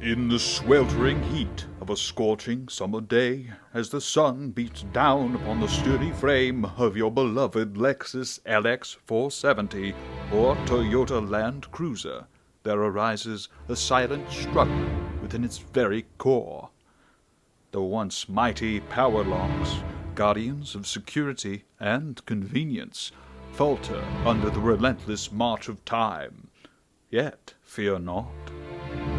In the sweltering heat of a scorching summer day, as the sun beats down upon the sturdy frame of your beloved Lexus LX 470 or Toyota Land Cruiser, there arises a silent struggle within its very core. The once mighty power locks, guardians of security and convenience, falter under the relentless march of time. Yet fear not,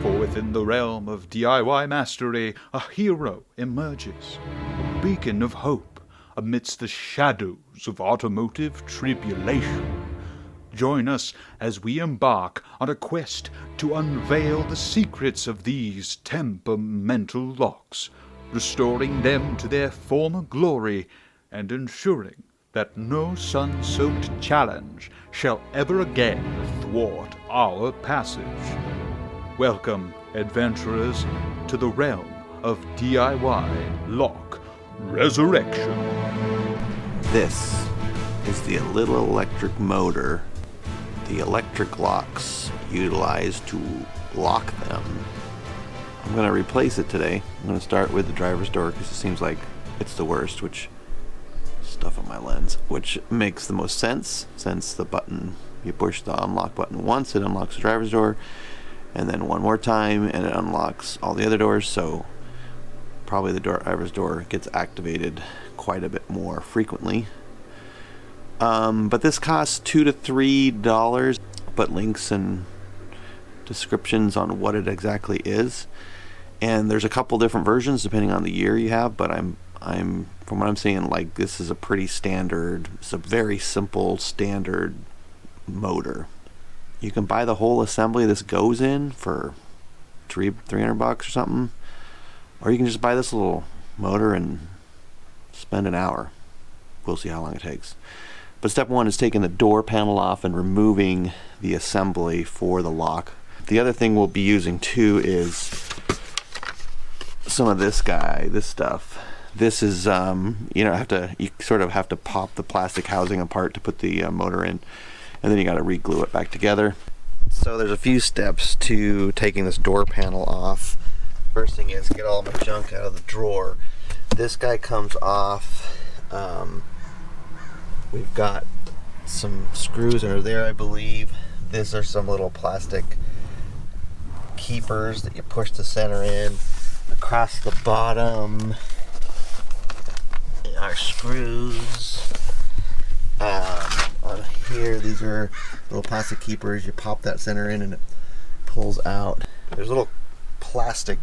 for within the realm of DIY mastery a hero emerges, a beacon of hope amidst the shadows of automotive tribulation. Join us as we embark on a quest to unveil the secrets of these temperamental locks, restoring them to their former glory and ensuring that no sun-soaked challenge shall ever again thwart our passage. Welcome, adventurers, to the realm of DIY Lock Resurrection. This is the little electric motor the electric locks utilize to lock them. I'm going to replace it today. I'm going to start with the driver's door because it seems like it's the worst, which stuff on my lens, which makes the most sense since the button, you push the unlock button once, it unlocks the driver's door, and then one more time and it unlocks all the other doors, so probably the driver's door gets activated quite a bit more frequently. But this costs $2 to $3, but links and descriptions on what it exactly is, and there's a couple different versions depending on the year you have, but I'm from what I'm seeing, like, this is a pretty standard, it's a very simple standard motor. You can buy the whole assembly this goes in for $300 or something, or you can just buy this little motor and spend an hour. We'll see how long it takes. But step one is taking the door panel off and removing the assembly for the lock. The other thing we'll be using too is some of this stuff. This is, you sort of have to pop the plastic housing apart to put the motor in, and then you got to re-glue it back together. So there's a few steps to taking this door panel off. First thing is get all my junk out of the drawer. This guy comes off. We've got some screws under there, I believe. These are some little plastic keepers that you push the center in. Across the bottom are screws. On here, these are little plastic keepers. You pop that center in and it pulls out. There's little plastic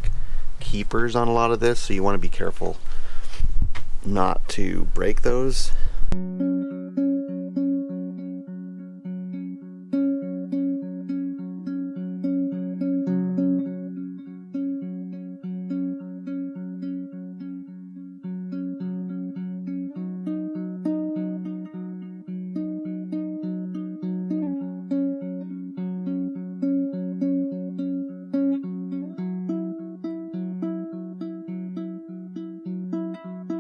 keepers on a lot of this, so you want to be careful not to break those.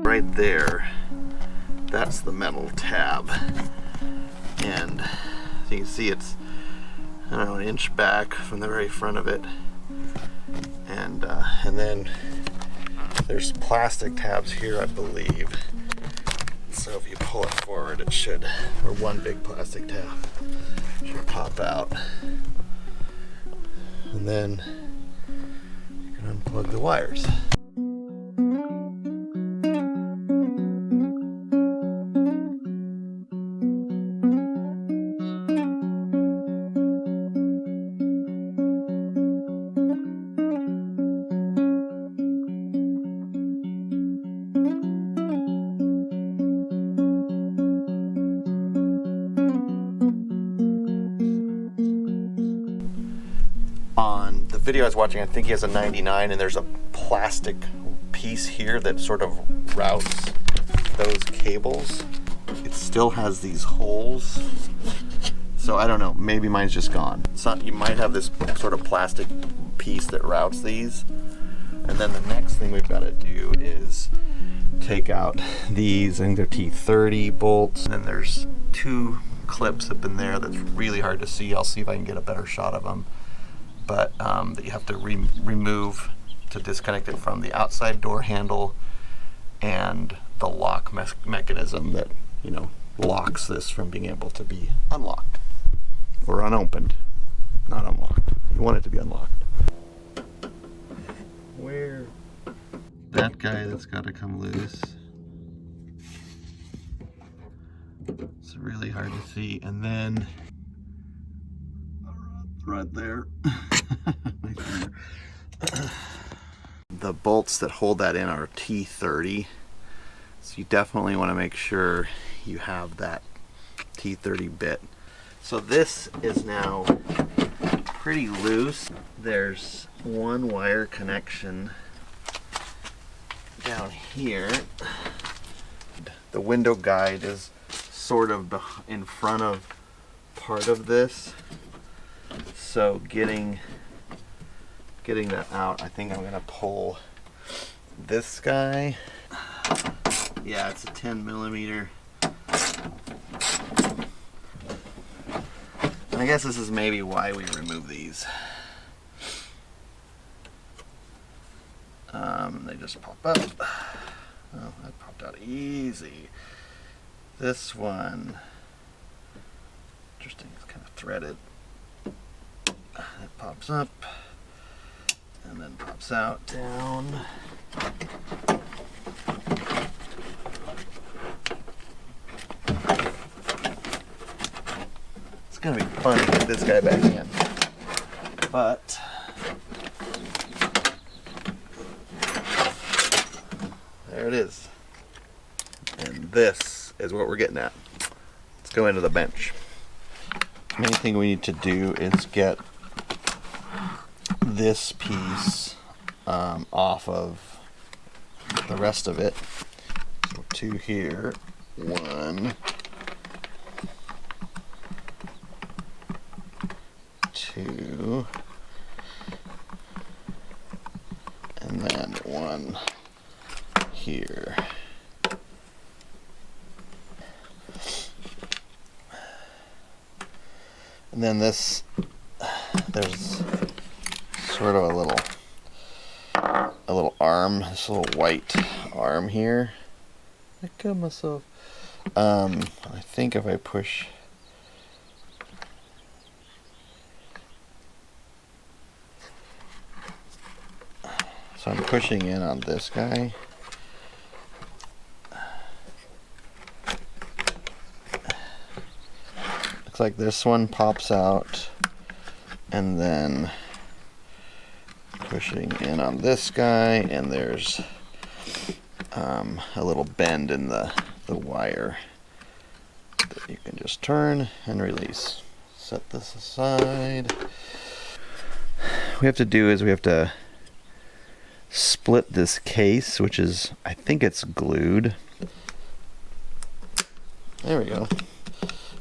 Right there, that's the metal tab, and as you can see, it's, I don't know, an inch back from the very front of it, and then there's plastic tabs here, I believe. So if you pull it forward, it should, or one big plastic tab should pop out, and then you can unplug the wires. On the video I was watching, I think he has a 99, and there's a plastic piece here that sort of routes those cables. It still has these holes, so I don't know, maybe mine's just gone. You might have this sort of plastic piece that routes these, and then the next thing we've got to do is take out these, I think they're T30 bolts, and then there's two clips up in there that's really hard to see. I'll see if I can get a better shot of them. but that you have to remove to disconnect it from the outside door handle and the lock mechanism that, you know, locks this from being able to be unlocked or unopened, not unlocked. You want it to be unlocked. Where? That guy, that's got to come loose. It's really hard to see. And then right there. The bolts that hold that in are T30. So you definitely want to make sure you have that T30 bit. So this is now pretty loose. There's one wire connection down here. The window guide is sort of in front of part of this. So getting that out, I think I'm gonna pull this guy. Yeah, it's a 10 millimeter. And I guess this is maybe why we remove these. They just pop up. Oh, that popped out easy. This one, interesting, it's kind of threaded. It pops up and then pops out, down. It's gonna be fun to get this guy back in, but there it is. And this is what we're getting at. Let's go into the bench. The main thing we need to do is get this piece off of the rest of it. So 2 here, 1, 2, and then 1 here. And then this, there's sort of a little arm, this little white arm here. I cut myself. I think if I push, so I'm pushing in on this guy. Looks like this one pops out, and then pushing in on this guy, and there's a little bend in the wire that you can just turn and release. Set this aside. What we have to do is we have to split this case, which is, I think it's glued. There we go.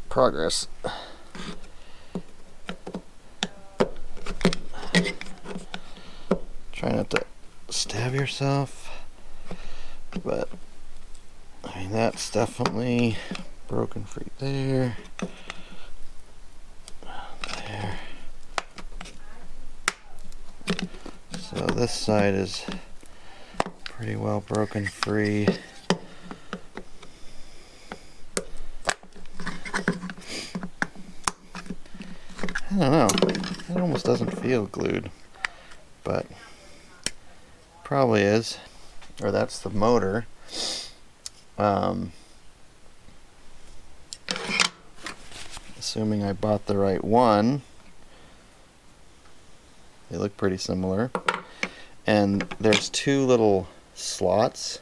Progress. Try not to stab yourself, but I mean, that's definitely broken free there. There. So this side is pretty well broken free. I don't know, it almost doesn't feel glued, but probably is. Or that's the motor. Assuming I bought the right one. They look pretty similar. And there's 2 little slots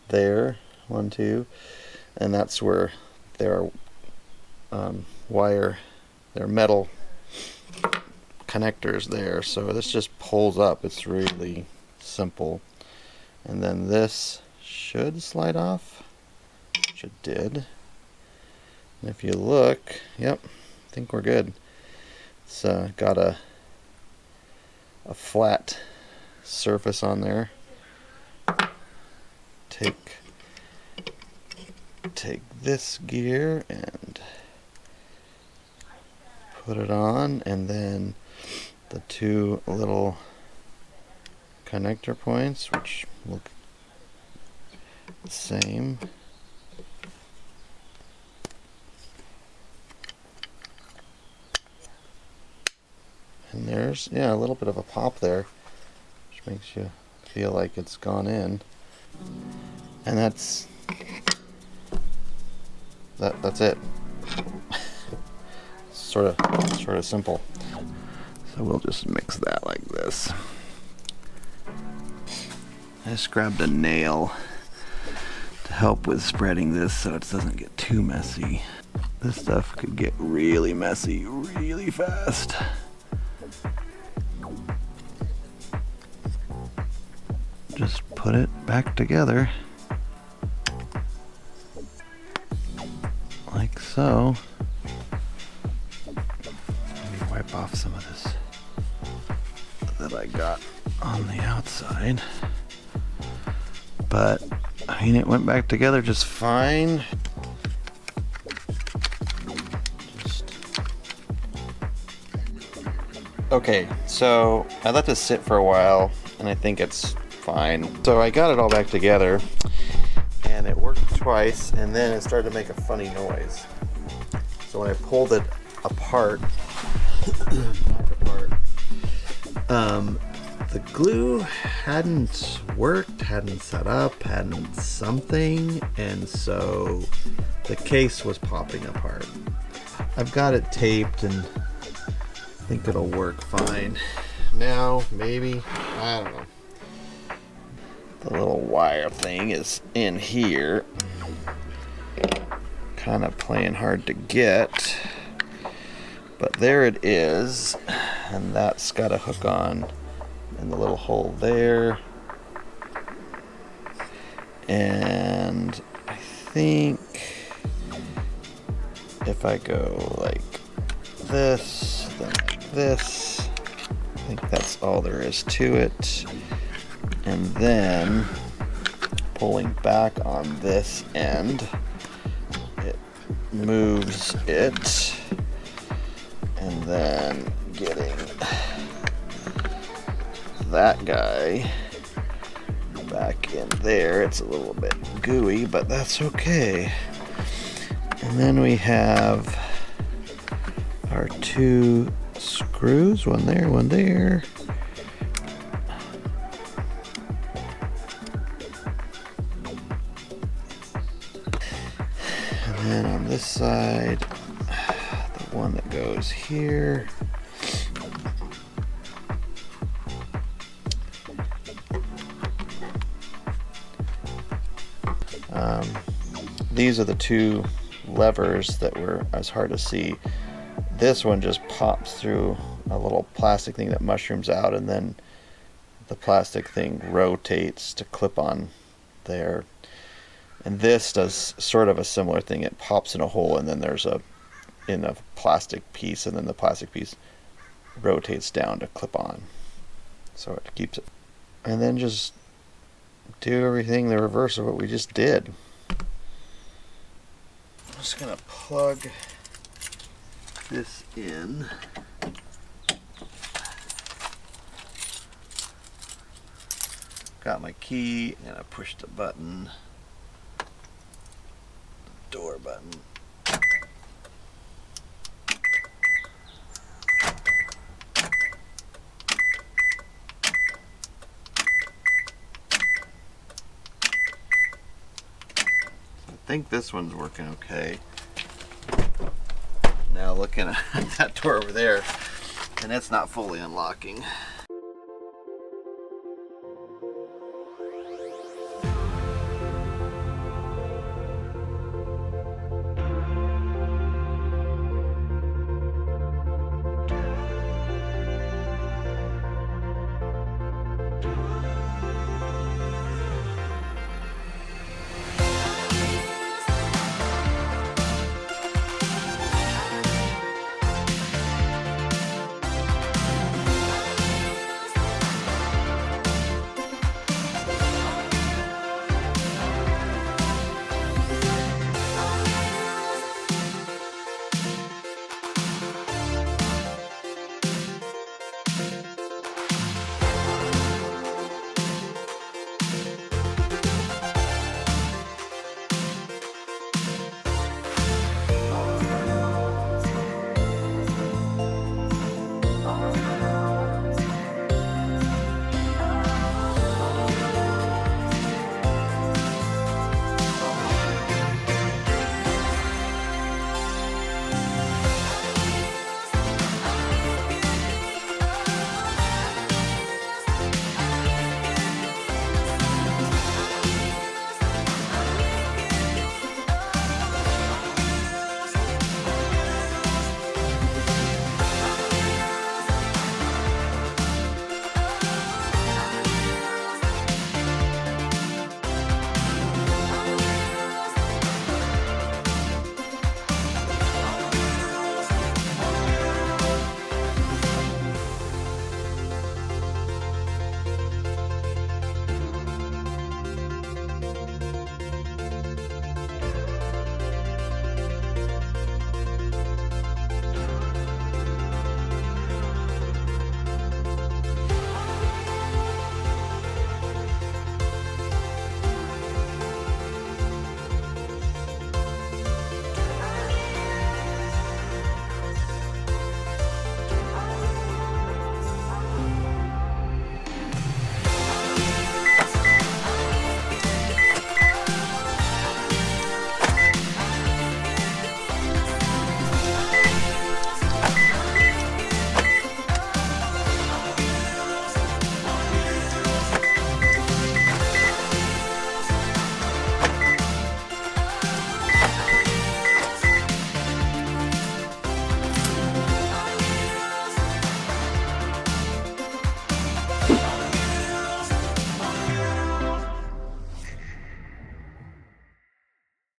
there, 1, 2, and that's where there are there are metal connectors there. So this just pulls up. It's really simple. And then this should slide off, which it did. And if you look, yep, I think we're good. It's got a flat surface on there. Take this gear and put it on, and then the two little connector points, which look the same. And there's, yeah, a little bit of a pop there, which makes you feel like it's gone in. And that's it. sort of simple. So we'll just mix that like this. I just grabbed a nail to help with spreading this so it doesn't get too messy. This stuff could get really messy really fast. Just put it back together like so. Let me wipe off some of this that I got on the outside. But I mean, it went back together just fine. Okay, so I let this sit for a while and I think it's fine. So I got it all back together and it worked twice, and then it started to make a funny noise. So when I pulled it apart, the glue hadn't worked, hadn't set up, hadn't something, and so the case was popping apart. I've got it taped and I think it'll work fine. Now, maybe, I don't know. The little wire thing is in here. Kind of playing hard to get. But there it is. And that's got a hook on in the little hole there. And I think if I go like this, then like this, I think that's all there is to it. And then pulling back on this end, it moves it, and then getting that guy back in there. It's a little bit gooey, but that's okay. And then we have our two screws, one there, one there. And then on this side, the one that goes here. These are the two levers that were as hard to see. This one just pops through a little plastic thing that mushrooms out, and then the plastic thing rotates to clip on there. And this does sort of a similar thing. It pops in a hole, and then there's a plastic piece, and then the plastic piece rotates down to clip on. So it keeps it. And then just do everything the reverse of what we just did. I'm just gonna plug this in. Got my key, and I push the button, the door button. I think this one's working okay. Now looking at that door over there, and it's not fully unlocking.